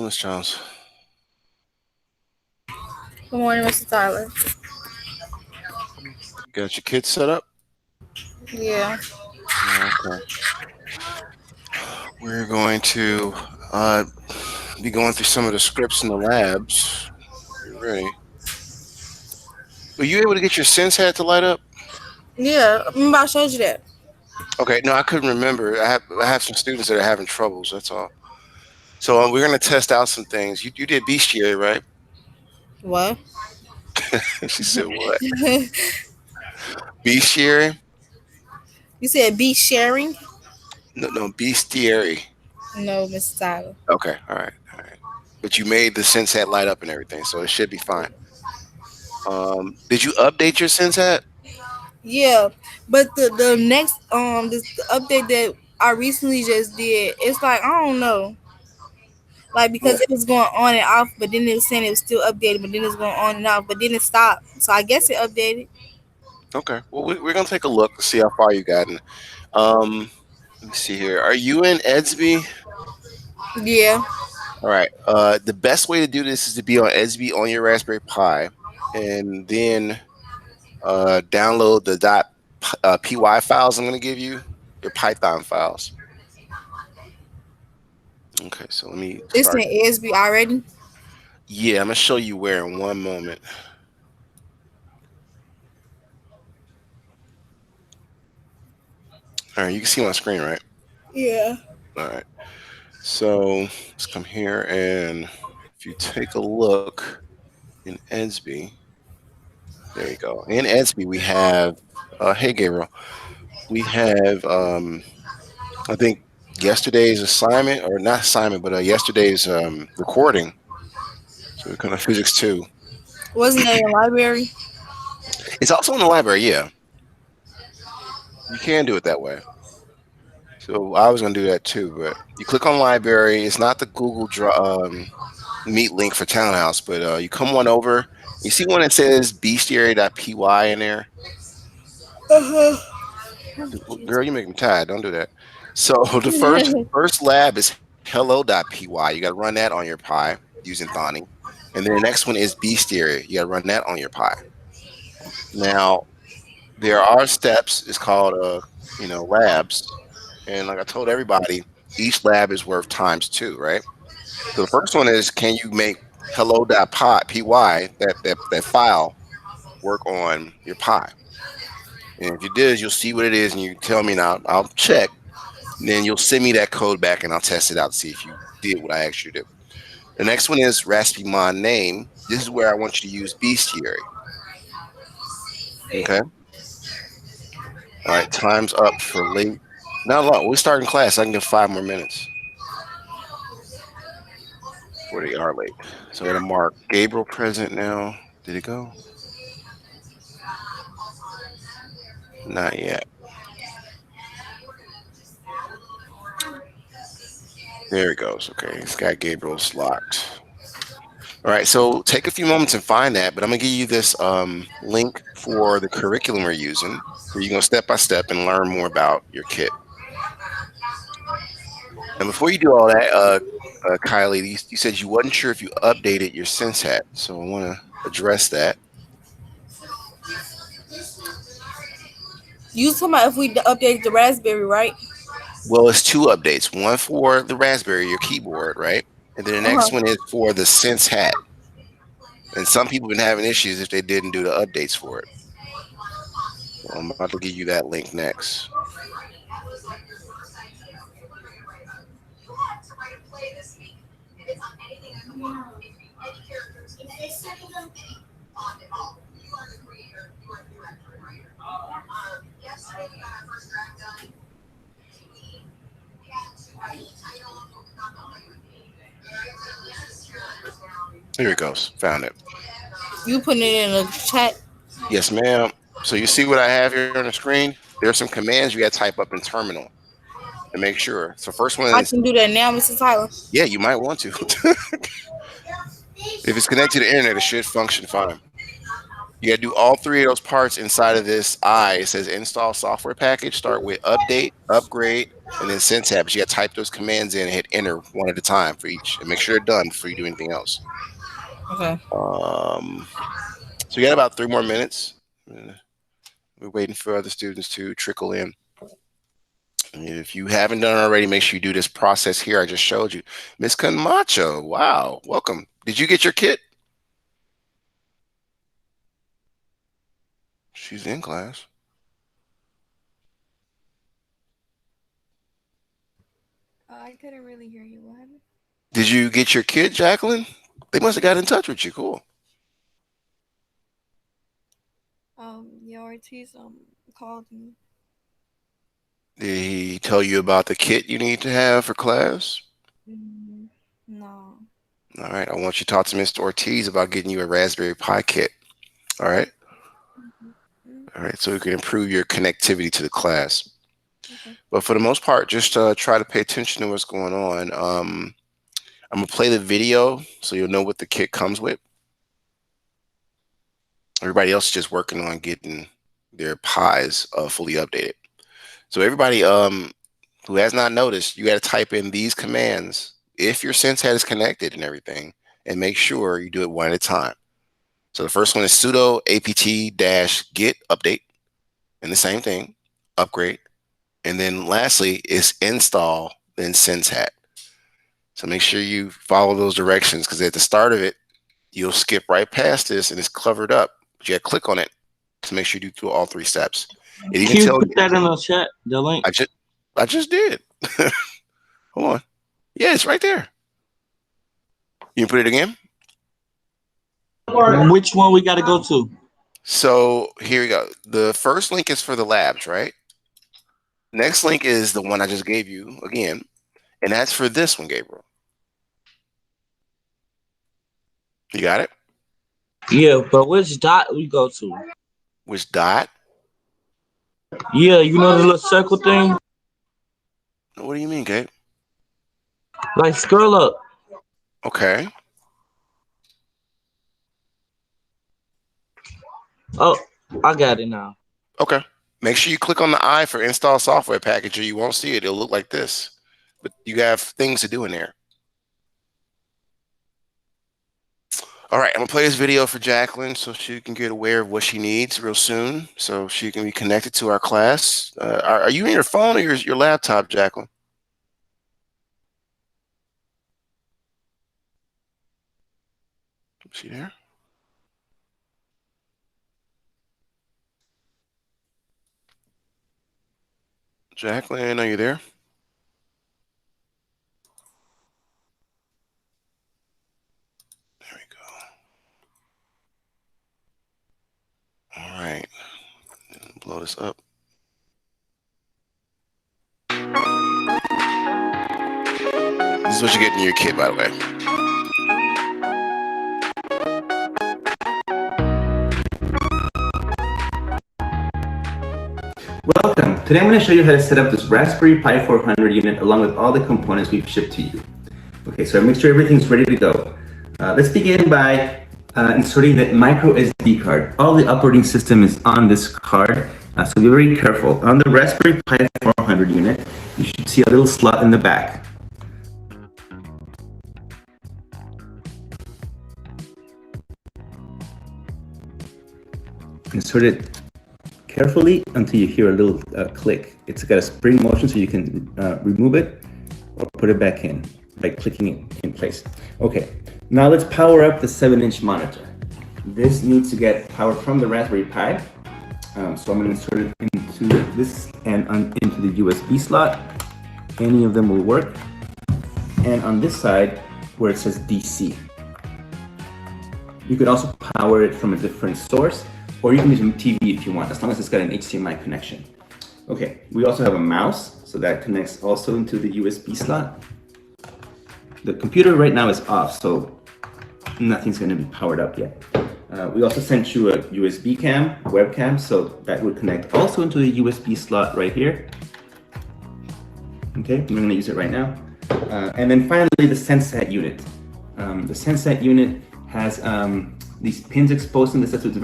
Miss Jones? Good morning, Mr. Tyler. You got your kids set up? Yeah. Okay. We're going to be going through some of the scripts in the labs. You ready? Were you able to get your sense hat to light up? Yeah. Remember I showed you that. Okay. No, I couldn't remember. I have some students that are having troubles. That's all. So we're going to test out some things. You did bestiary, right? What? She said what? Bestiary? You said be sharing? No, bestiary. No, Mr. Tyler. Okay. All right. All right. But you made the sense hat light up and everything, so it should be fine. Did you update your sense hat? Yeah. But the next the update that I recently just did, it's like I don't know. Like because Well, it was going on and off, but then it was saying it was still updated, but then it was going on and off, but then it stopped. So I guess it updated. okay. Well, we're gonna take a look to see how far you gotten. Let me see here. Are you in Edsby? Yeah. All right. The best way to do this is to be on Edsby on your Raspberry Pi, and then download the .py files I'm gonna give you, your Python files. Okay. So let me It's in start. ASB already. Yeah, I'm gonna show you where in one moment. All right. You can see my screen, right? Yeah. All right. So let's come here, and if you take a look in Edsby, there you go. In Edsby, we have, hey Gabriel, we have, I think yesterday's assignment, or not assignment, but yesterday's recording. So we're kind of physics 2. Wasn't that in the library? It's also in the library, yeah. You can do it that way. So I was going to do that too, but you click on library. It's not the Google Meet link for Townhouse, but you come on over. You see one that says bestiary.py in there? Uh-huh. Girl, you make me tired. Don't do that. So the first lab is hello.py. You got to run that on your Pi using Thani. And then the next one is bestiary. You got to run that on your Pi. Now, there are steps. It's called labs. And like I told everybody, each lab is worth ×2, right? So the first one is, can you make hello.py, that file, work on your Pi? And if you did, you'll see what it is, and you tell me, and I'll check. And then you'll send me that code back, and I'll test it out to see if you did what I asked you to do. The next one is Raspberry name. This is where I want you to use bestiary. Okay. All right. Time's up for late. Not long. We're starting class. I can get 5 more minutes before they are late. So I'm gonna mark Gabriel present now. Did it go? Not yet. There it goes. Okay. It's got Gabriel's locked. All right, so take a few moments and find that, but I'm gonna give you this link for the curriculum we're using, where you can go step by step and learn more about your kit. And before you do all that, Kylie, you said you wasn't sure if you updated your sense hat, so I want to address that. You talking about if we updated the Raspberry, right? Well, it's 2 updates: one for the Raspberry, your keyboard, right, and then the Uh-huh. next one is for the sense hat. And some people have been having issues if they didn't do the updates for it. So I'm about to give you that link next. Here it goes. Found it. You putting it in a chat? Yes, ma'am. So you see what I have here on the screen? There's some commands you got to type up in terminal to make sure. So first one I is, can do that now, Mr. Tyler. yeah, you might want to. If it's connected to the internet, it should function fine. You got to do all three of those parts inside of this I. It says install software package. Start with update, upgrade, and then syntax. You got to type those commands in and hit enter one at a time for each, and make sure they're done before you do anything else. Okay. So you got about 3 more minutes. We're waiting for other students to trickle in. And if you haven't done it already, make sure you do this process here I just showed you. Miss Camacho, wow, welcome. Did you get your kit? She's in class. I couldn't really hear you. What happened? Did you get your kit, Jacqueline? They must have got in touch with you. Cool. Yeah, Ortiz called me. Did he tell you about the kit you need to have for class? No. All right. I want you to talk to Mr. Ortiz about getting you a Raspberry Pi kit. All right. All right. So we can improve your connectivity to the class. Okay. But for the most part, just try to pay attention to what's going on. I'm going to play the video so you'll know what the kit comes with. Everybody else is just working on getting their Pis fully updated. So everybody who has not noticed, you got to type in these commands if your SenseHead is connected and everything, and make sure you do it one at a time. So the first one is sudo apt-get update, and the same thing, upgrade. And then lastly is install, then SenseHead. So make sure you follow those directions, because at the start of it, you'll skip right past this and it's covered up. But you got to click on it to make sure you do all 3 steps. It even Can you tells put that in the chat, the link? I just did. Hold on. Yeah, it's right there. You can put it again? Which one we got to go to? So here we go. The first link is for the labs, right? Next link is the one I just gave you again. And that's for this one, Gabriel. You got it? Yeah, but which dot we go to? Which dot? Yeah, you know the little circle thing? What do you mean, Gabe? Like scroll up. Okay. Oh, I got it now. Okay. Make sure you click on the I for install software package or you won't see it. It'll look like this. But you have things to do in there. All right, I'm gonna play this video for Jacqueline so she can get aware of what she needs real soon, so she can be connected to our class. Are you in your phone or your laptop, Jacqueline? Is she there? Jacqueline, are you there? There we go. All right, blow this up. This is what you get in your kit, by the way. Welcome. Today I'm going to show you how to set up this Raspberry Pi 400 unit along with all the components we've shipped to you. Okay, so make sure everything's ready to go. Let's begin by inserting the micro SD card. All the operating system is on this card, so be very careful. On the Raspberry Pi 400 unit, you should see a little slot in the back. Insert it carefully until you hear a little click. It's got a spring motion, so you can remove it or put it back in by clicking it in place. Okay, now let's power up the 7-inch monitor. This needs to get power from the Raspberry Pi. So I'm going to insert it into this and into the USB slot. Any of them will work. And on this side, where it says DC. You could also power it from a different source, or you can use a TV if you want, as long as it's got an HDMI connection. Okay, we also have a mouse, so that connects also into the USB slot. The computer right now is off, so nothing's going to be powered up yet. We also sent you a USB Cam webcam, so that would connect also into the USB slot right here. Okay, I'm going to use it right now. And then finally, the SenseHead unit. The SenseHead unit has these pins exposed in the set, so it's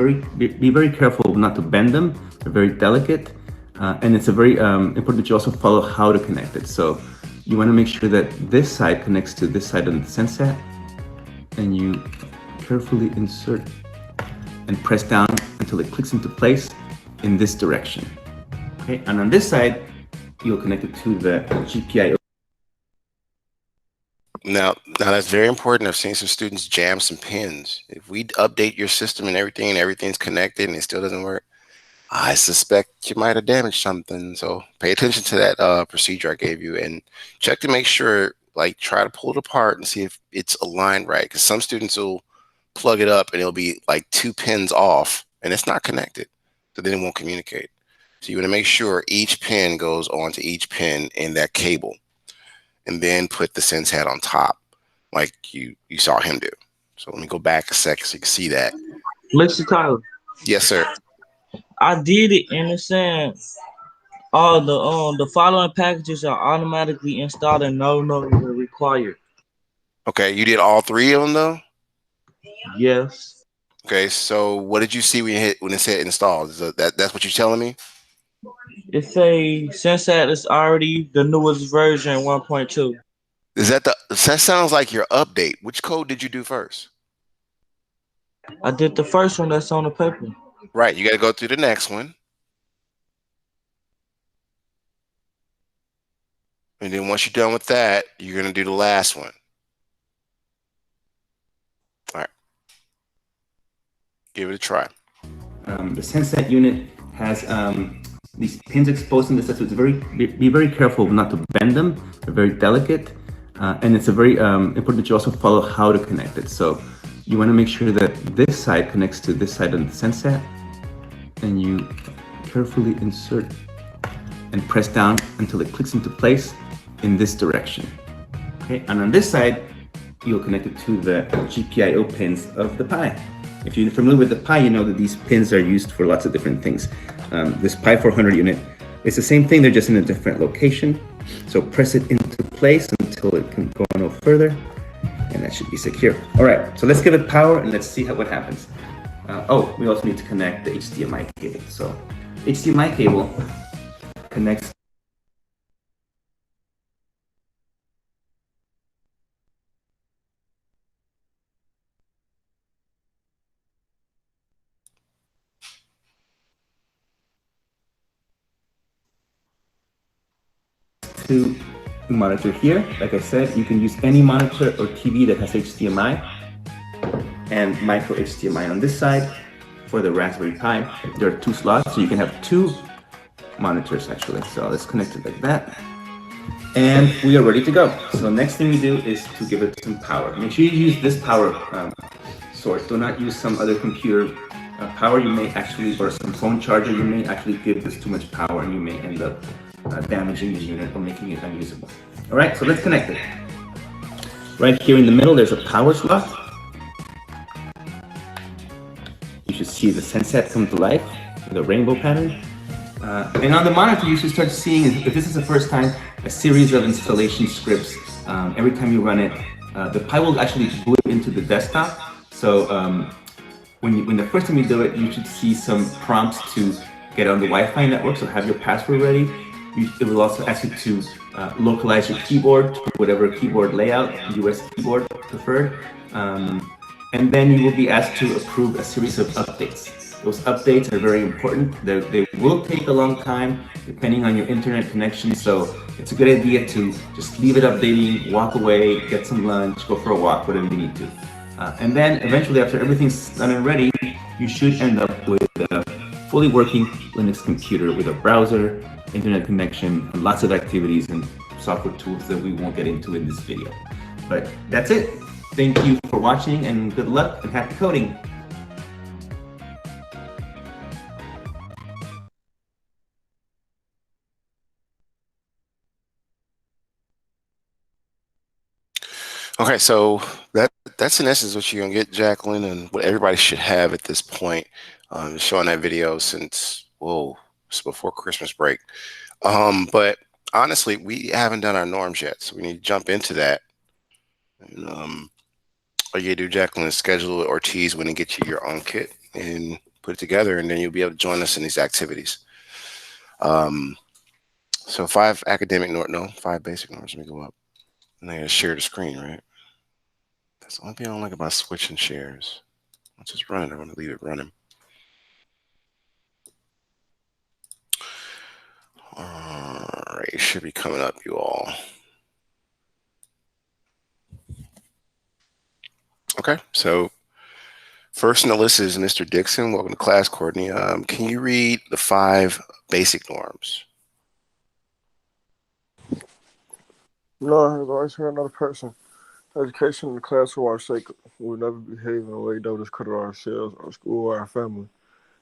be very careful not to bend them. They're very delicate, and it's a very important that you also follow how to connect it. So you want to make sure that this side connects to this side on the sensat, and you carefully insert and press down until it clicks into place in this direction. Okay, and on this side, you'll connect it to the GPIO. Now that's very important. I've seen some students jam some pins. If we update your system and everything's connected and it still doesn't work, I suspect you might have damaged something. So pay attention to that procedure I gave you and check to make sure, like try to pull it apart and see if it's aligned right. Because some students will plug it up and it'll be like 2 pins off and it's not connected. So then it won't communicate. So you want to make sure each pin goes onto each pin in that cable. And then put the sensat on top, like you saw him do. So let me go back a second so you can see that. Mr. Tyler, Yes, sir. I did it in the sense all the following packages are automatically installed and no longer required. Okay, you did all 3 of them though? Yes. Okay, so what did you see when it said installed? That's what you're telling me? It say Sensat is already the newest version 1.2. That sounds like your update. Which code did you do first? I did the first one that's on the paper. Right, you got to go through the next one. And then once you're done with that, you're going to do the last one. All right. Give it a try. The sensat unit has these pins exposed in the set, so it's be very careful not to bend them. They're very delicate, and it's a very important that you also follow how to connect it. So you want to make sure that this side connects to this side on the sensat, and you carefully insert and press down until it clicks into place in this direction. Okay, and on this side, you'll connect it to the GPIO pins of the Pi. If you're familiar with the Pi, you know that these pins are used for lots of different things. This Pi 400 unit, it's the same thing, they're just in a different location. So press it into place until it can go no further, and that should be secure. All right, so let's give it power and let's see what happens. Oh, we also need to connect the HDMI cable. So HDMI cable connects to the monitor here. Like I said, you can use any monitor or TV that has HDMI and micro HDMI on this side. For the Raspberry Pi, there are 2 slots, so you can have 2 monitors actually. So let's connect it like that. And we are ready to go. So next thing we do is to give it some power. Make sure you use this power source. Do not use some other computer power. You may actually, or some phone charger, you may actually give this too much power and you may end up damaging the unit or making it unusable. All right, so let's connect it. Right here in the middle, there's a power slot. You should see the sensat come to life with a rainbow pattern. And on the monitor, you should start seeing, if this is the first time, a series of installation scripts. Every time you run it, the Pi will actually boot into the desktop. So when the first time you do it, you should see some prompts to get on the Wi-Fi network, so have your password ready. It will also ask you to localize your keyboard to whatever keyboard layout, US keyboard preferred. And then you will be asked to approve a series of updates. Those updates are very important. They will take a long time depending on your internet connection. So it's a good idea to just leave it updating, walk away, get some lunch, go for a walk, whatever you need to. And then eventually after everything's done and ready, you should end up with a fully working Linux computer with a browser, internet connection, and lots of activities and software tools that we won't get into in this video. But that's it. Thank you for watching and good luck and happy coding. Okay, so that's in essence what you're gonna get, Jacqueline, and what everybody should have at this point. Showing that video since it's before Christmas break. But honestly, we haven't done our norms yet, so we need to jump into that. And, All you do, Jacqueline, is schedule Ortiz when and get you your own kit and put it together, and then you'll be able to join us in these activities. So 5 academic no, 5 basic norms. Let me go up. And I gotta share the screen, right? That's the only thing I don't like about switching shares. Once it's running, I'm gonna leave it running. All right, it should be coming up, you all. Okay, so first on the list is Mr. Dixon. Welcome to class, Courtney. Can you read the 5 basic norms? No, has always heard another person. Education in the classroom are sacred. We will never behave in a way that will discredit ourselves, our school, or our family.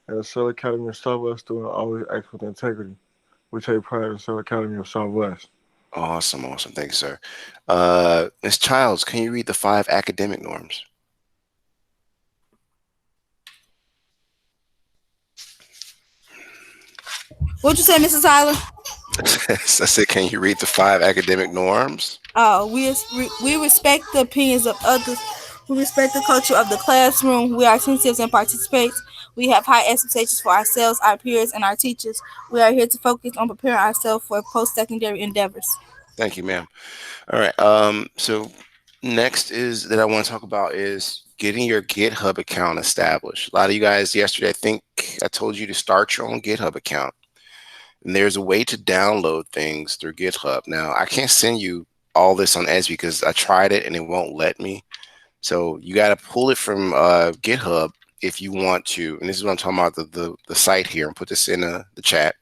And the Cell Academy of Southwest students always act with integrity. We take pride in the Cell Academy of Southwest. Awesome, awesome. Thank you, sir. Ms. Childs, can you read the 5 academic norms? What you say, Mrs. Tyler? I said, can you read the 5 academic norms? We respect the opinions of others. We respect the culture of the classroom. We are attentive and participate. We have high expectations for ourselves, our peers, and our teachers. We are here to focus on preparing ourselves for post-secondary endeavors. Thank you, ma'am. All right. So next is that I want to talk about is getting your GitHub account established. A lot of you guys yesterday, I think I told you to start your own GitHub account. And there's a way to download things through GitHub. Now, I can't send you all this on Esby because I tried it and it won't let me. So you got to pull it from GitHub if you want to. And this is what I'm talking about, the site here. And put this in the chat.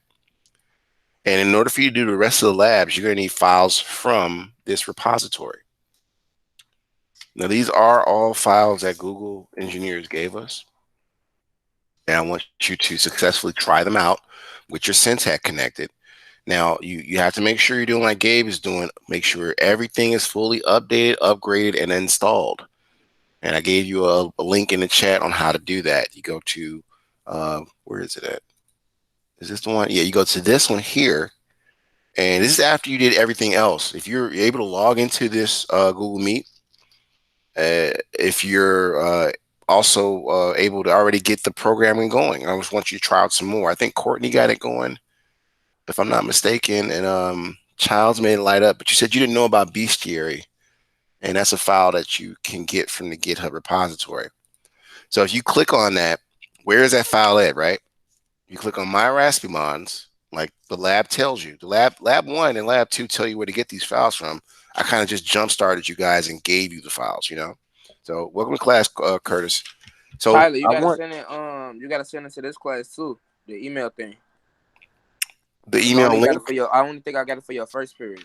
And in order for you to do the rest of the labs, you're going to need files from this repository. Now, these are all files that Google engineers gave us. And I want you to successfully try them out with your Syntax connected. Now, you have to make sure you're doing like Gabe is doing. Make sure everything is fully updated, upgraded, and installed. And I gave you a link in the chat on how to do that. You go to, where is it at? Is this the one? Yeah, you go to this one here. And this is after you did everything else. If you're able to log into this Google Meet, if you're also able to already get the programming going, I just want you to try out some more. I think Courtney got it going, if I'm not mistaken, and Childs made it light up. But you said you didn't know about bestiary, and that's a file that you can get from the GitHub repository. So if you click on that, where is that file at, right? You click on My Raspberry, like the lab tells you. The lab 1 and lab 2 tell you where to get these files from. I kind of just jump started you guys and gave you the files, you know. So welcome to class, Curtis. So Tyler, you gotta send it. You gotta send it to this class too. The email thing. The email link. I only think I got it for your first period.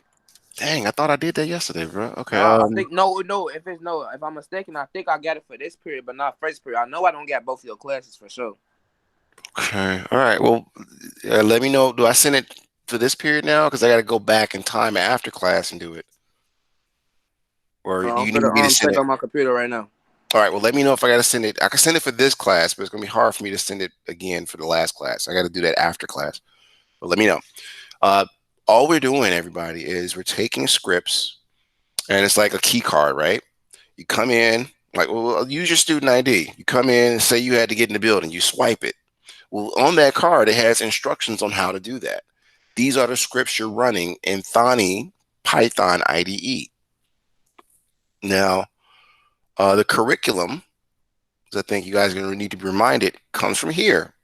Dang, I thought I did that yesterday, bro. Okay. I think no. If I'm mistaken, I think I got it for this period, but not first period. I know I don't get both of your classes for sure. Okay. All right. Well, let me know. Do I send it for this period now? Because I got to go back in time after class and do it. Or do you need me to send it on my computer right now? All right. Well, let me know if I got to send it. I can send it for this class, but it's going to be hard for me to send it again for the last class. I got to do that after class. But let me know. All we're doing, everybody, is we're taking scripts, and it's like a key card, right? You come in, like, well, use your student ID. You come in and say you had to get in the building. You swipe it. Well, on that card, it has instructions on how to do that. These are the scripts you're running in Thani Python IDE. Now, the curriculum, I think you guys are going to need to be reminded, comes from here.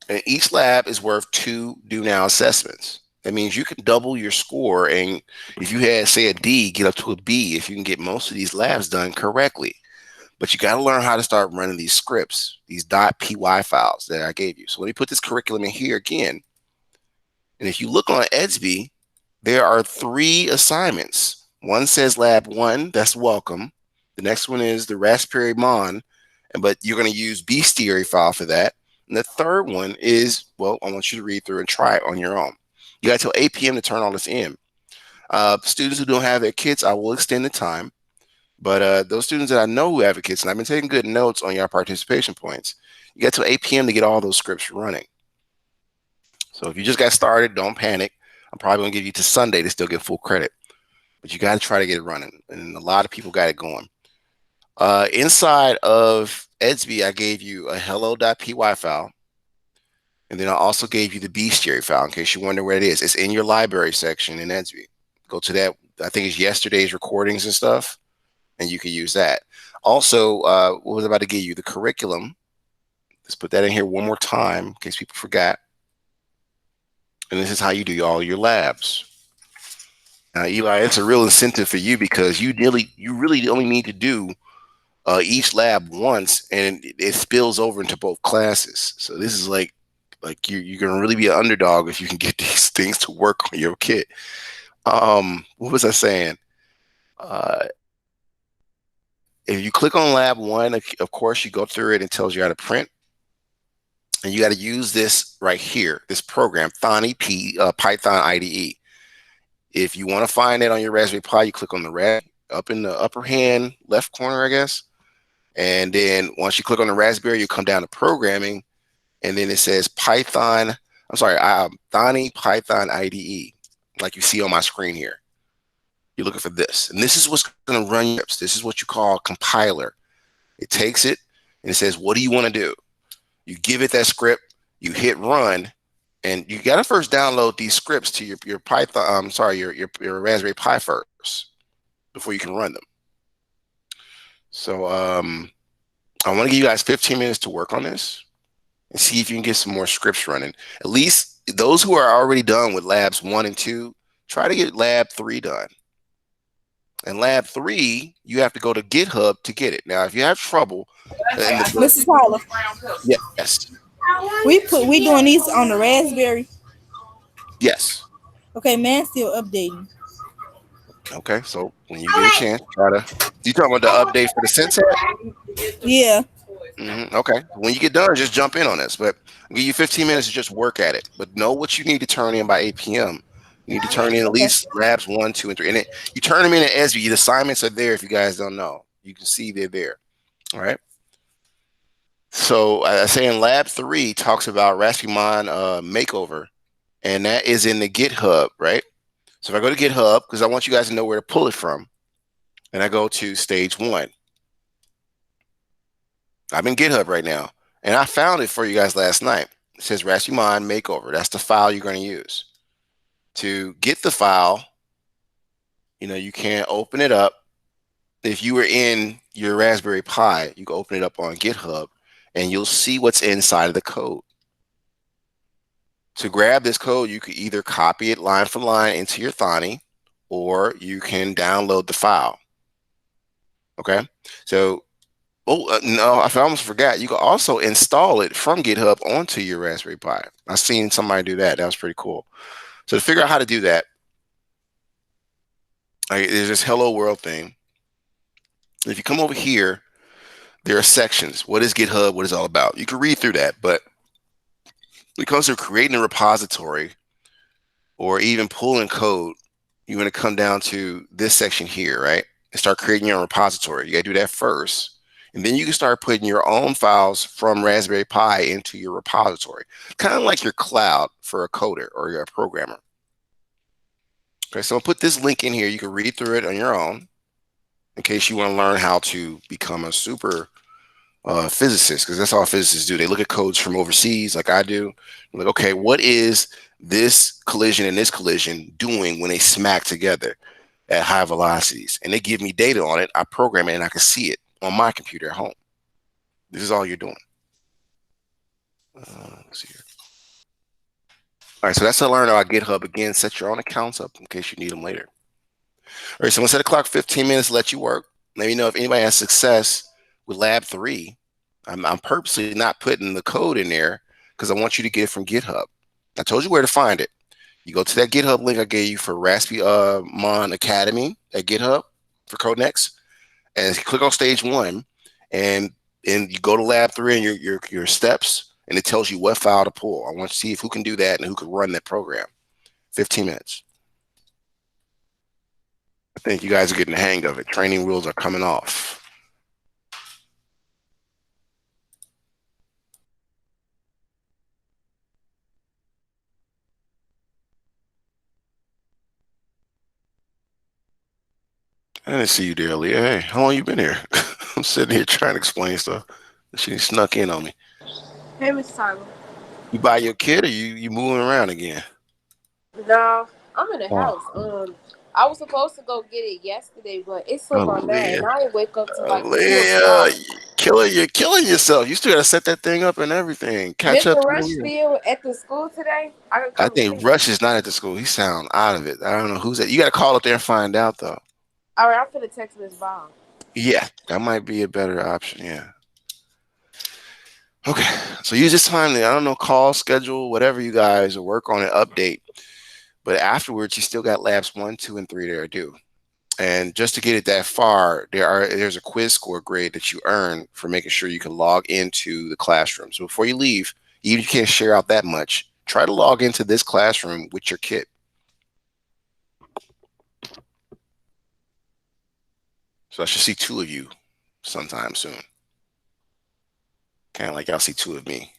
And each lab is worth 2 do now assessments. That means you can double your score. And if you had, say, a D, get up to a B if you can get most of these labs done correctly. But you got to learn how to start running these scripts, these .py files that I gave you. So let me put this curriculum in here again. And if you look on Edsby, there are 3 assignments. One says lab 1, that's welcome. The next one is the Raspberry Mon, but you're going to use bestiary file for that. And the third one is, well, I want you to read through and try it on your own. You got till 8 p.m. to turn all this in. Students who don't have their kits, I will extend the time. But those students that I know who have kits, and I've been taking good notes on your participation points, you got till 8 p.m. to get all those scripts running. So if you just got started, don't panic. I'm probably going to give you to Sunday to still get full credit. But you got to try to get it running. And a lot of people got it going. Inside of Edsby, I gave you a hello.py file. And then I also gave you the bestiary file in case you wonder where it is. It's in your library section in Edsby. Go to that. I think it's yesterday's recordings and stuff, and you can use that. Also, what was I about to give you? The curriculum. Let's put that in here one more time in case people forgot. And this is how you do all your labs. Now, Eli, it's a real incentive for you because you really only need to do each lab once, and it spills over into both classes. So this is like you're gonna really be an underdog if you can get these things to work on your kit. What was I saying? If you click on lab 1, of course you go through it and tells you how to print, and you got to use this right here, this program, Thani Python IDE. If you want to find it on your Raspberry Pi, you click on the red up in the upper hand left corner, I guess. And then once you click on the Raspberry, you come down to programming, and then it says Thani Python IDE, like you see on my screen here. You're looking for this, and this is what's going to run your scripts. This is what you call a compiler. It takes it and it says, what do you want to do? You give it that script, you hit run, and you got to first download these scripts to your Python, your Raspberry Pi first before you can run them. So I want to give you guys 15 minutes to work on this and see if you can get some more scripts running. At least those who are already done with labs 1 and 2, try to get lab 3 done. And lab 3, you have to go to GitHub to get it. Now, if you have trouble, Mrs. Paula, yes, we doing these on the Raspberry. yes. Okay, man, still updating. Okay, so when you get a chance, try to. You talking about the update for the Sense app? Yeah. Okay, when you get done, just jump in on this. But I'll give you 15 minutes to just work at it. But know what you need to turn in by 8 p.m. You need to turn in at least labs 1, 2, and 3. And you turn them in at Esby. The assignments are there if you guys don't know. You can see they're there. All right. So I say in lab 3 talks about Raspberry makeover, and that is in the GitHub, right? So if I go to GitHub, because I want you guys to know where to pull it from, and I go to stage 1. I'm in GitHub right now, and I found it for you guys last night. It says Raspberry makeover. That's the file you're going to use. To get the file, you can't open it up. If you were in your Raspberry Pi, you can open it up on GitHub, and you'll see what's inside of the code. To grab this code, you could either copy it line for line into your Thani, or you can download the file. Okay, so no, I almost forgot. You can also install it from GitHub onto your Raspberry Pi. I've seen somebody do that. That was pretty cool. So to figure out how to do that, there's this Hello World thing. If you come over here, there are sections. What is GitHub? What is it all about? You can read through that, but when it comes to creating a repository or even pulling code, you're going to come down to this section here, right? And start creating your own repository. You got to do that first. And then you can start putting your own files from Raspberry Pi into your repository. Kind of like your cloud for a coder or you're a programmer. Okay, so I'll put this link in here. You can read through it on your own in case you want to learn how to become a super physicist, because that's all physicists do. They look at codes from overseas like I do. I'm like, okay, what is this collision and this collision doing when they smack together at high velocities? And they give me data on it. I program it and I can see it on my computer at home. This is all you're doing. Let's see here. All right, so that's to learn about GitHub. Again, set your own accounts up in case you need them later. All right, so I'm gonna set the clock 15 minutes to let you work. Let me know if anybody has success with lab 3. I'm purposely not putting the code in there because I want you to get it from GitHub. I told you where to find it. You go to that GitHub link I gave you for Raspberry Mon Academy at GitHub for Codenex, and you click on stage 1, and you go to lab 3 and your steps, and it tells you what file to pull. I want to see if who can do that and who can run that program. 15 minutes. I think you guys are getting the hang of it. Training wheels are coming off. I didn't see you there, Leah. Hey, how long you been here? I'm sitting here trying to explain stuff. She snuck in on me. Hey, Mr. Tyler. You buy your kid, or you moving around again? No, I'm in the Oh, house. I was supposed to go get it yesterday, but it slipped my mind, Leah, and I didn't wake up till like 2 o'clock. Leah, you're killing yourself. You still gotta set that thing up and everything. Catch up Mr. to Rush Leah. still at the school today. I can I come see think him. Rush is not at the school. He sound out of it. I don't know who's at. You gotta call up there and find out though. All right, I'm finna text Miss Bob. Yeah, that might be a better option. Yeah. Okay. So use this time to, I don't know, call, schedule, whatever you guys, or work on an update. But afterwards, you still got labs 1, 2, and 3 that are due. And just to get it that far, there's a quiz score grade that you earn for making sure you can log into the classroom. So before you leave, even if you can't share out that much, try to log into this classroom with your kit. So I should see 2 of you sometime soon. Kind of like y'all see 2 of me.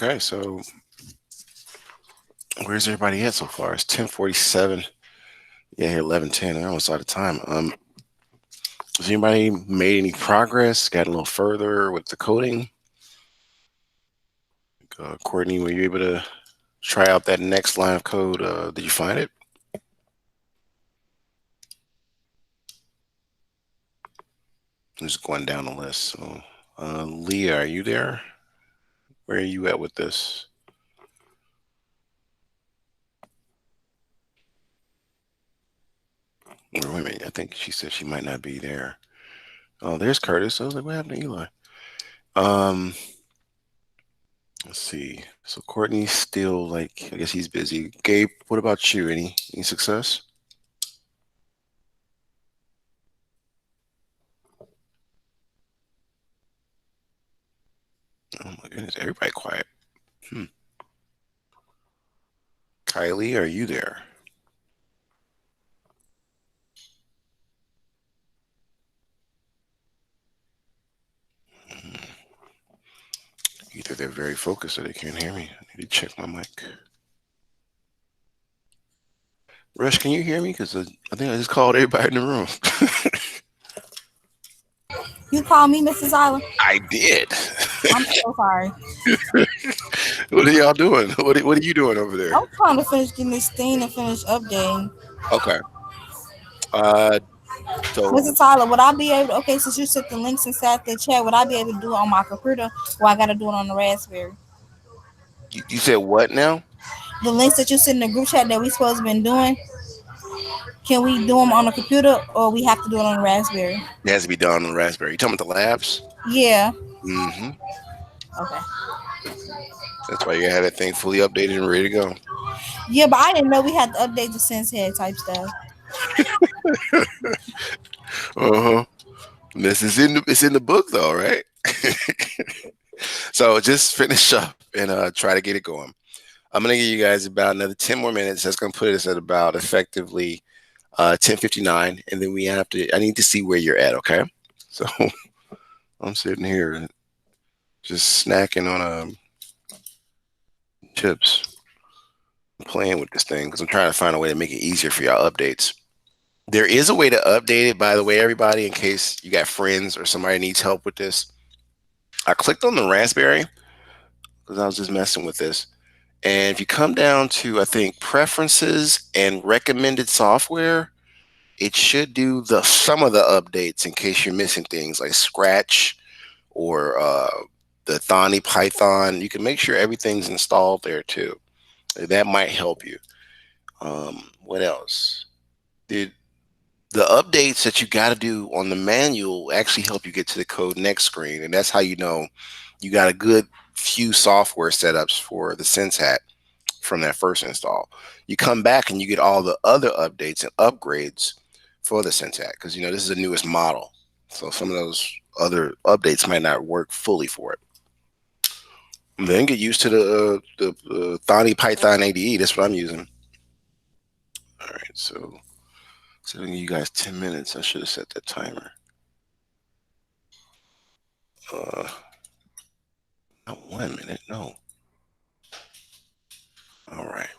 Okay, so where's everybody at so far? It's 10:47. Yeah, here 11:10. I almost out of time. Has anybody made any progress? Got a little further with the coding? Courtney, were you able to try out that next line of code? Did you find it? I'm just going down the list. So, Leah, are you there? Where are you at with this? Wait a minute. I think she said she might not be there. Oh, there's Curtis. I was like, what happened to Eli? Let's see. So Courtney's still like, I guess he's busy. Gabe, what about you? Any success? Oh my goodness, everybody quiet. Kylie, are you there? Either they're very focused or they can't hear me. I need to check my mic. Rush, can you hear me? Because I think I just called everybody in the room. You call me Mrs. Island? I did. I'm so sorry. What are y'all doing? What are you doing over there? I'm trying to finish getting this thing and finish updating. Okay. So Mrs. Tyler, would I be able to, okay, since you sent the links inside the chat, would I be able to do it on my computer or I got to do it on the Raspberry? you said what now? The links that you sent in the group chat that we supposed to been doing, can we do them on the computer or we have to do it on the Raspberry? It has to be done on the Raspberry. You talking about the labs? Yeah. Mm-hmm. Okay. That's why you have that thing fully updated and ready to go. Yeah, but I didn't know we had to update the sense head type stuff. Uh-huh. This is it's in the book though, right? So just finish up and try to get it going. I'm gonna give you guys about another 10 more minutes. That's gonna put us at about effectively 10:59, and then I need to see where you're at, okay? So I'm sitting here just snacking on chips, playing with this thing because I'm trying to find a way to make it easier for y'all updates. There is a way to update it, by the way, everybody, in case you got friends or somebody needs help with this. I clicked on the Raspberry because I was just messing with this. And if you come down to, I think, preferences and recommended software, it should do some of the updates in case you're missing things like Scratch or the Thonny Python. You can make sure everything's installed there too. That might help you. What else? The updates that you got to do on the manual actually help you get to the code next screen, and that's how you know you got a good few software setups for the SenseHat from that first install. You come back and you get all the other updates and upgrades for the SenseHat because this is the newest model, so some of those other updates might not work fully for it. And then get used to the Thonny Python ADE. That's what I'm using. All right, so giving you guys 10 minutes. I should have set that timer. Not 1 minute, no. All right.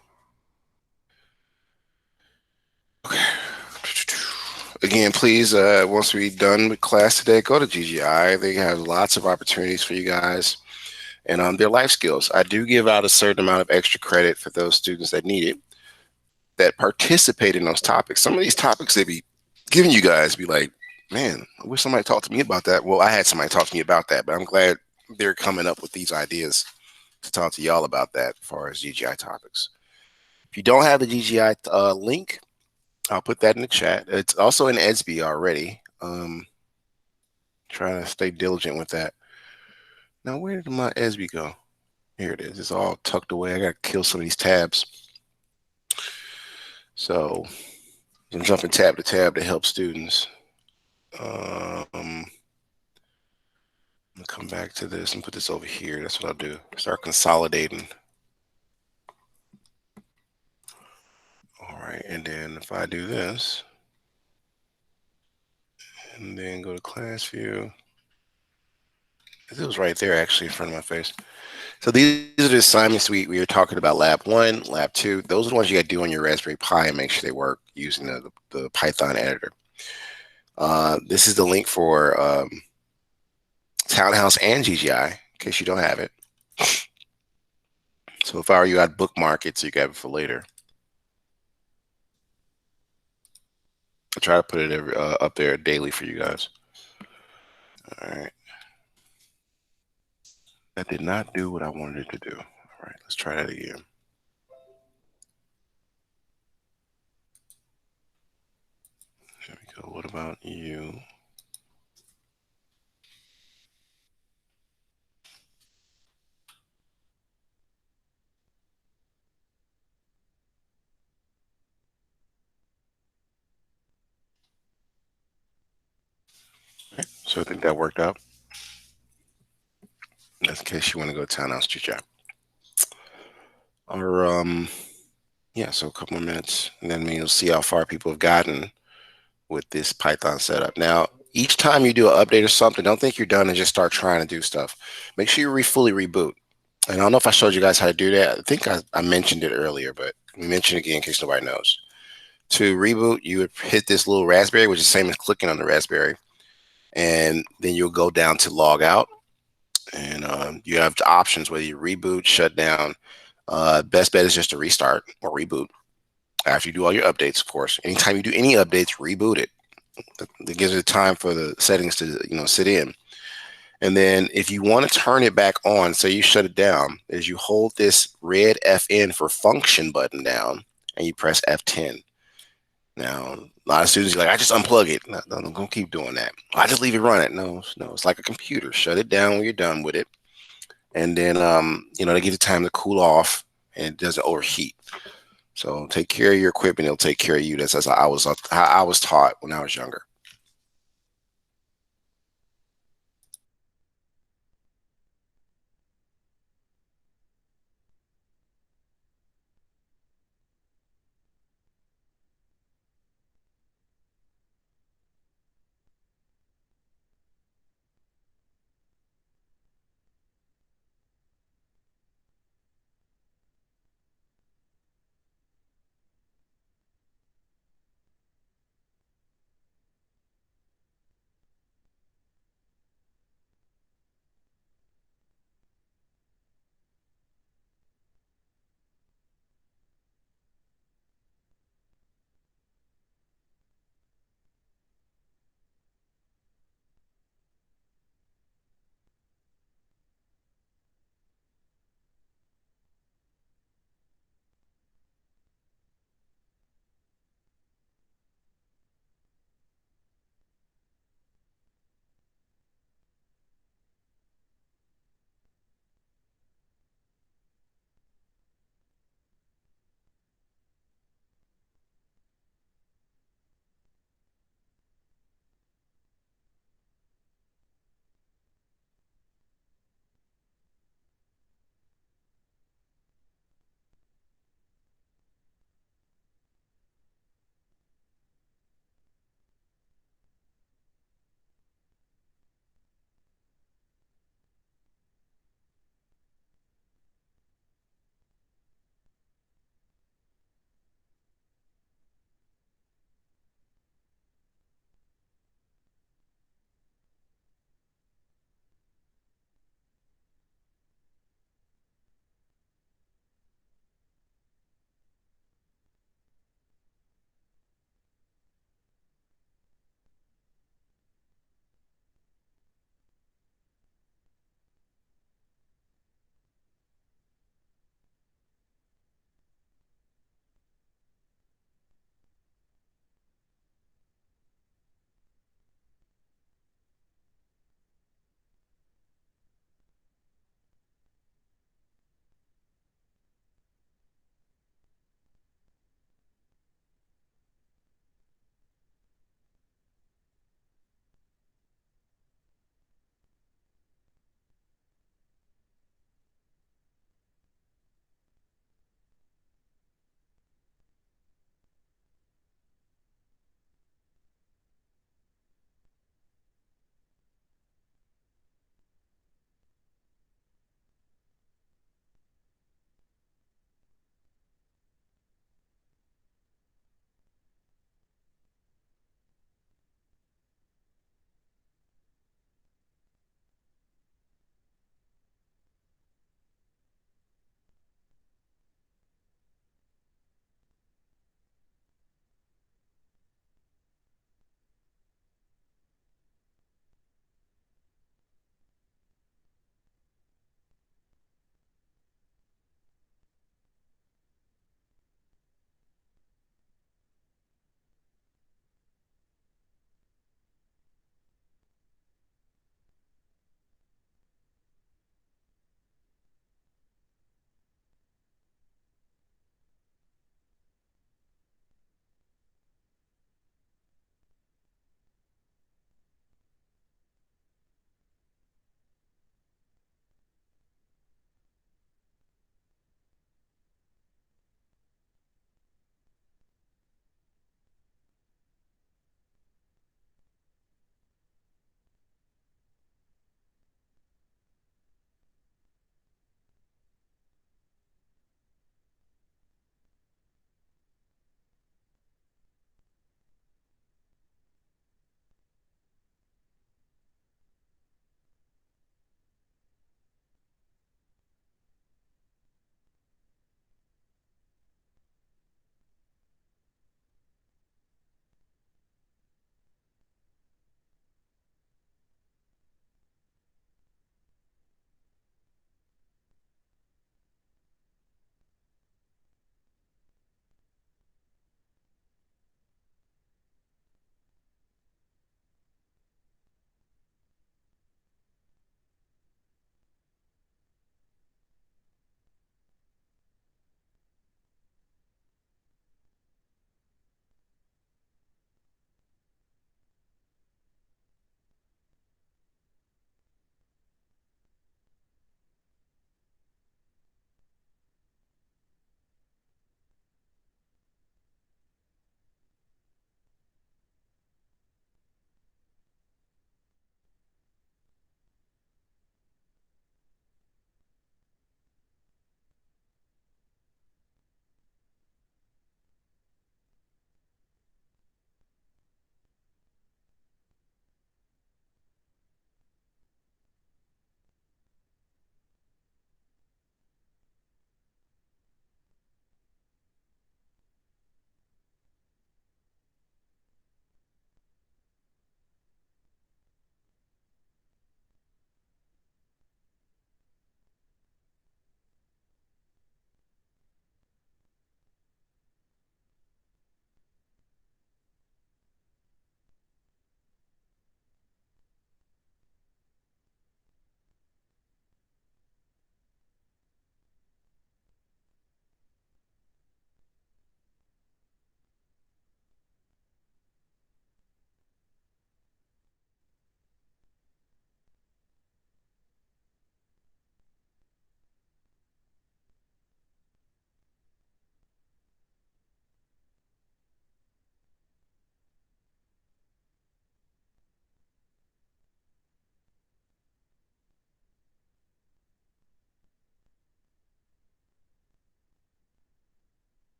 Okay. Again, please, once we're done with class today, go to GGI. They have lots of opportunities for you guys and their life skills. I do give out a certain amount of extra credit for those students that need it, that participate in those topics. Some of these topics they be giving you guys be like, man, I wish somebody talked to me about that. Well, I had somebody talk to me about that, but I'm glad they're coming up with these ideas to talk to y'all about that as far as GGI topics. If you don't have the GGI link, I'll put that in the chat. It's also in EDSB already. Trying to stay diligent with that. Now, where did my EDSB go? Here it is. It's all tucked away. I got to kill some of these tabs. So I'm jumping tab to tab to help students. I'm gonna come back to this and put this over here. That's what I'll do. Start consolidating. All right, and then if I do this, and then go to class view, it was right there actually in front of my face. So these are the assignments we were talking about. Lab 1, Lab 2. Those are the ones you got to do on your Raspberry Pi and make sure they work using the Python editor. This is the link for Townhouse and GGI, in case you don't have it. So if I were you, I'd bookmark it so you can have it for later. I try to put it up there daily for you guys. All right. That did not do what I wanted it to do. All right, let's try that again. There we go. What about you? Okay, so I think that worked out. That's in case you want to go to Townhouse GGI. Or yeah, so a couple more minutes, and then you'll see how far people have gotten with this Python setup. Now, each time you do an update or something, don't think you're done and just start trying to do stuff. Make sure you fully reboot. And I don't know if I showed you guys how to do that. I think I mentioned it earlier, but we mention it again in case nobody knows. To reboot, you would hit this little Raspberry, which is the same as clicking on the Raspberry, and then you'll go down to log out, and you have the options whether you reboot, shut down. Best bet is just to restart or reboot after you do all your updates, of course. Anytime you do any updates, reboot it. That gives it time for the settings to sit in. And then if you want to turn it back on, so you shut it down, is you hold this red FN for function button down and you press F10. Now, a lot of students are like, I just unplug it. No, don't keep doing that. I just leave it running. No, it's like a computer. Shut it down when you're done with it. And then, they give it time to cool off and it doesn't overheat. So take care of your equipment. It'll take care of you. That's how I was taught when I was younger.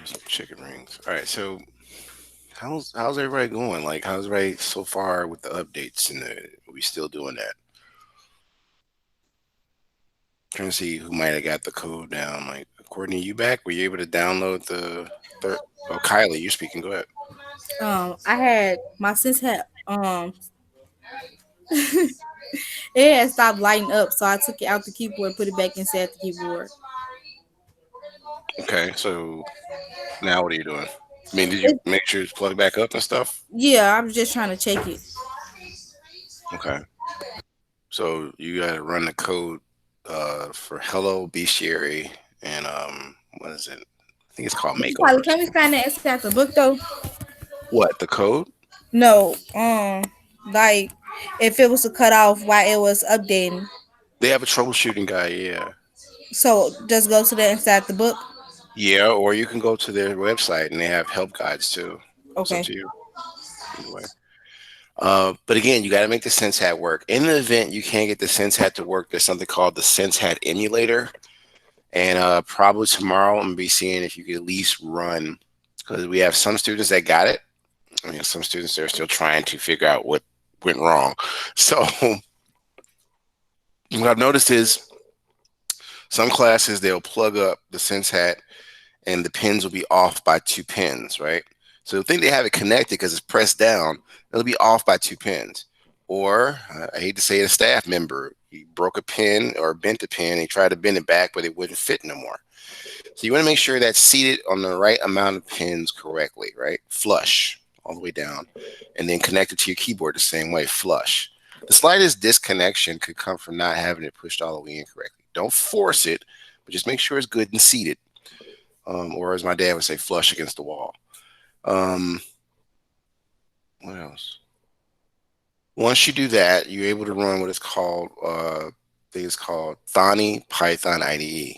Some chicken rings. All right, so how's everybody going? Like, how's everybody so far with the updates? And are we still doing that? Trying to see who might have got the code down. Like, Courtney, you back? Were you able to download the third? Oh, Kylie, you're speaking. Go ahead. I had my sis had it had stopped lighting up, so I took it out the keyboard, put it back inside the keyboard. Okay, so now what are you doing? I mean, did you It, make sure it's plugged back up and stuff? yeah, I was just trying to check it. Okay, so you got to run the code for hello bestiary and what is it? I think it's called Tyler, makeovers. can we find that inside the book though? What the code? No, like if it was to cut off while it was updating. They have a troubleshooting guide. Yeah, So just go to the inside the book. yeah, or you can go to their website and they have help guides too. It's up Okay. to you. Anyway. But again, you got to make the Sense Hat work. In the event you can't get the Sense Hat to work, there's something called the Sense Hat emulator. And probably tomorrow I'm gonna be seeing if you could at least run, because we have some students that got it. I mean, some students that are still trying to figure out what went wrong. So what I've noticed is some classes they'll plug up the Sense Hat and the pins will be off by 2 pins, right? So you'll think they have it connected because it's pressed down. It'll be off by 2 pins. Or I hate to say it, a staff member, he broke a pin or bent a pin and he tried to bend it back, but it wouldn't fit no more. So you want to make sure that's seated on the right amount of pins correctly, right? Flush all the way down, and then connect it to your keyboard the same way, flush. The slightest disconnection could come from not having it pushed all the way in correctly. Don't force it, but just make sure it's good and seated. Or as my dad would say, flush against the wall. What else? Once you do that, you're able to run what is called, I think it's called Thani Python IDE.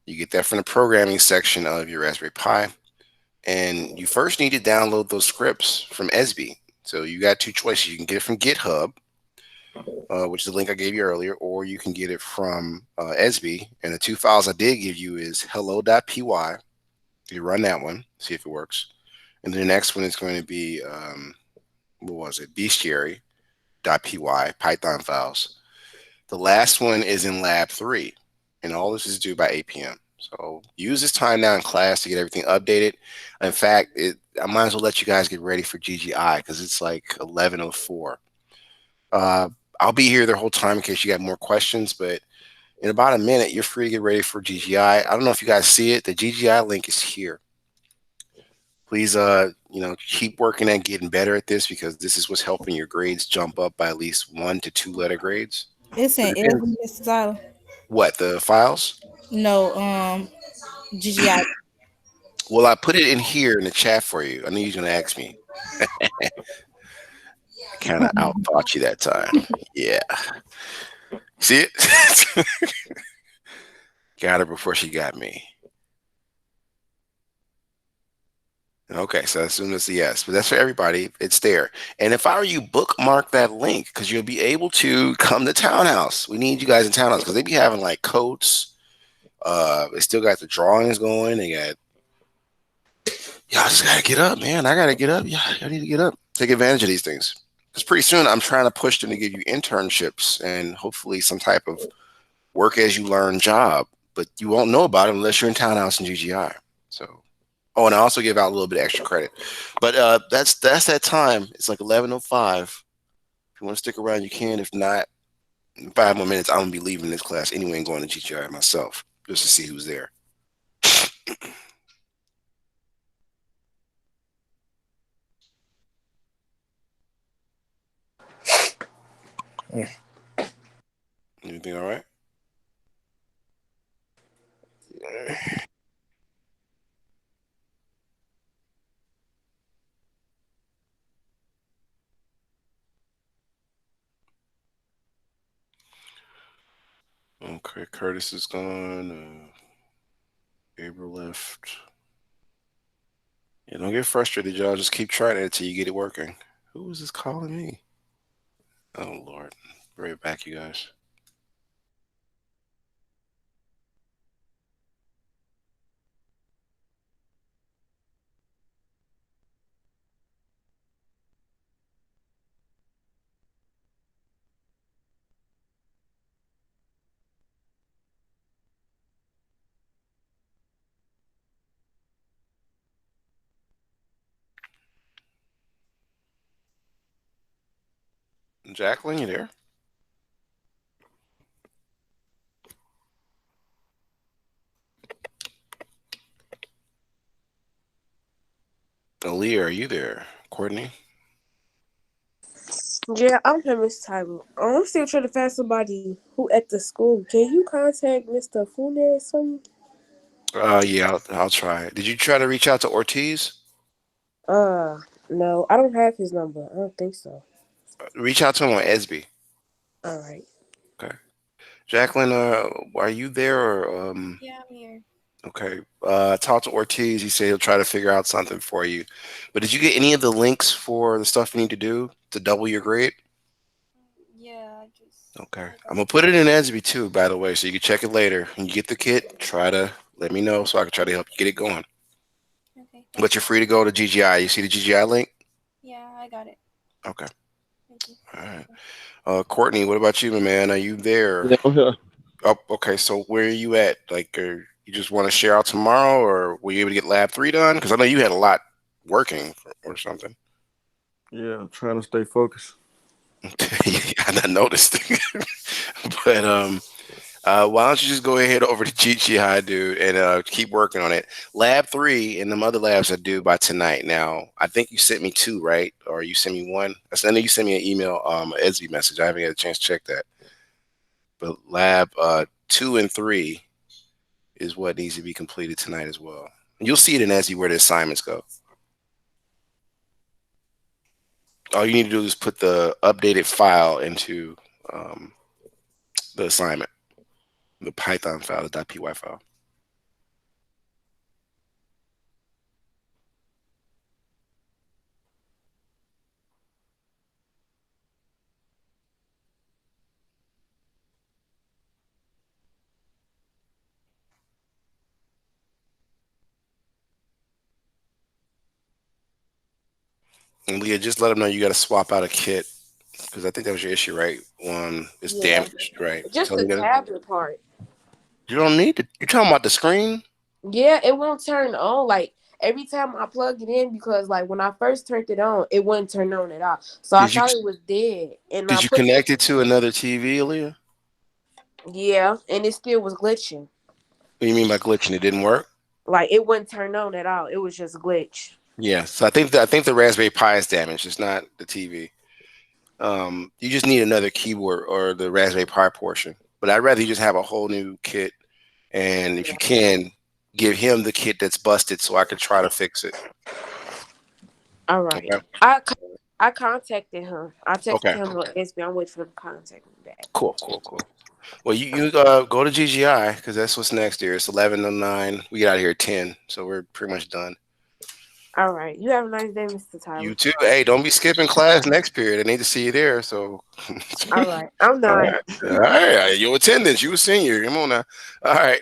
You get that from the programming section of your Raspberry Pi. And you first need to download those scripts from ESB. So you got 2 choices. You can get it from GitHub, which is the link I gave you earlier, or you can get it from ESB. And the 2 files I did give you is hello.py. You run that one, see if it works. And the next one is going to be, what was it? Bestiary.py, Python files. The last one is in lab 3, and all this is due by 8 p.m. So use this time now in class to get everything updated. In fact, I might as well let you guys get ready for GGI because it's like 11:04. I'll be here the whole time in case you got more questions, but in about a minute, you're free to get ready for GGI. I don't know if you guys see it. The GGI link is here. Please, keep working at getting better at this because this is what's helping your grades jump up by at least 1 to 2 letter grades. It's in every Mr. Tyler. What, the files? No, GGI. Well, I put it in here in the chat for you. I knew you was going to ask me. Kind of outthought you that time. Yeah. See it? Got her before she got me. Okay, so I assume it's a yes, but that's for everybody. It's there. And if I were you, bookmark that link because you'll be able to come to Townhouse. We need you guys in Townhouse because they be having like coats. They still got the drawings going. They got, y'all just gotta get up, man. I gotta get up. Yeah, I need to get up. Take advantage of these things. Because pretty soon I'm trying to push them to give you internships and hopefully some type of work as you learn job. But you won't know about it unless you're in Townhouse and GGI. So. Oh, and I also give out a little bit of extra credit. But that's that time. It's like 11:05. If you want to stick around, you can. If not, in 5 more minutes, I'm going to be leaving this class anyway and going to GGI myself just to see who's there. Anything all right? Yeah. Okay, Curtis is gone. Gabriel left. Yeah, don't get frustrated, y'all. Just keep trying it until you get it working. Who is this calling me? Oh, Lord. Be right back, you guys. Jacqueline, you there? Aaliyah, are you there? Courtney? Yeah, I'm here, Miss Tyler. I'm still trying to find somebody who at the school. Can you contact Mr. Funes for me? Yeah, I'll try. Did you try to reach out to Ortiz? Uh, no, I don't have his number. I don't think so. Reach out to him on SB. All right. Okay. Jacqueline, are you there or Yeah, I'm here. okay. Talk to Ortiz. He said he'll try to figure out something for you. But did you get any of the links for the stuff you need to do to double your grade? Yeah, I just. Okay. I I'm got gonna put it in SB too, by the way, so you can check it later. When you get the kit, try to let me know so I can try to help you get it going. Okay, But thank you're you. free to go to GGI. You see the GGI link? Yeah, I got it. Okay. Thank you. All right. Courtney, what about you, my man? Are you there? Yeah, I'm here. Oh, okay. So where are you at? Like, you just want to share out tomorrow, or were you able to get Lab 3 done? Because I know you had a lot working or something. Yeah, I'm trying to stay focused. I noticed. But why don't you just go ahead over to GGI, dude, and keep working on it. Lab 3 and them other labs are due by tonight. Now, I think you sent me 2, right? Or you sent me 1. I know you sent me an email, an ESB message. I haven't had a chance to check that. But lab 2 and 3 is what needs to be completed tonight as well. And you'll see it in ESB where the assignments go. All you need to do is put the updated file into the assignment, the Python file, the .py file. And Leah, just let them know you got to swap out a kit because I think that was your issue, right? One is Yeah, damaged, right? just Tell the them tablet part. you don't need to. You're talking about the screen. Yeah, it won't turn on. Like every time I plug it in, because like when I first turned it on, it wouldn't turn on at all. So I Did you thought it was dead, and I did you put the connect it to another TV, Leah? yeah, and it still was glitching. What do you mean by glitching? It didn't work. Like it wouldn't turn on at all. It was just glitch. Yeah, so I think the Raspberry Pi is damaged. It's not the TV. You just need another keyboard or the Raspberry Pi portion. But I'd rather you just have a whole new kit, and if you can, give him the kit that's busted so I can try to fix it. All right. Okay. I contacted him. I texted Okay. him on SB. I'm waiting for him to contact me back. Cool. Cool. Cool. Well, you go to GGI because that's what's next here. It's 11:09. We get out of here at 10, so we're pretty much done. All right. You have a nice day, Mr. Tyler. You too. Hey, don't be skipping class next period. I need to see you there. So, All right. I'm all done. right, all right. Your attendance. You a senior. Come on now. All right.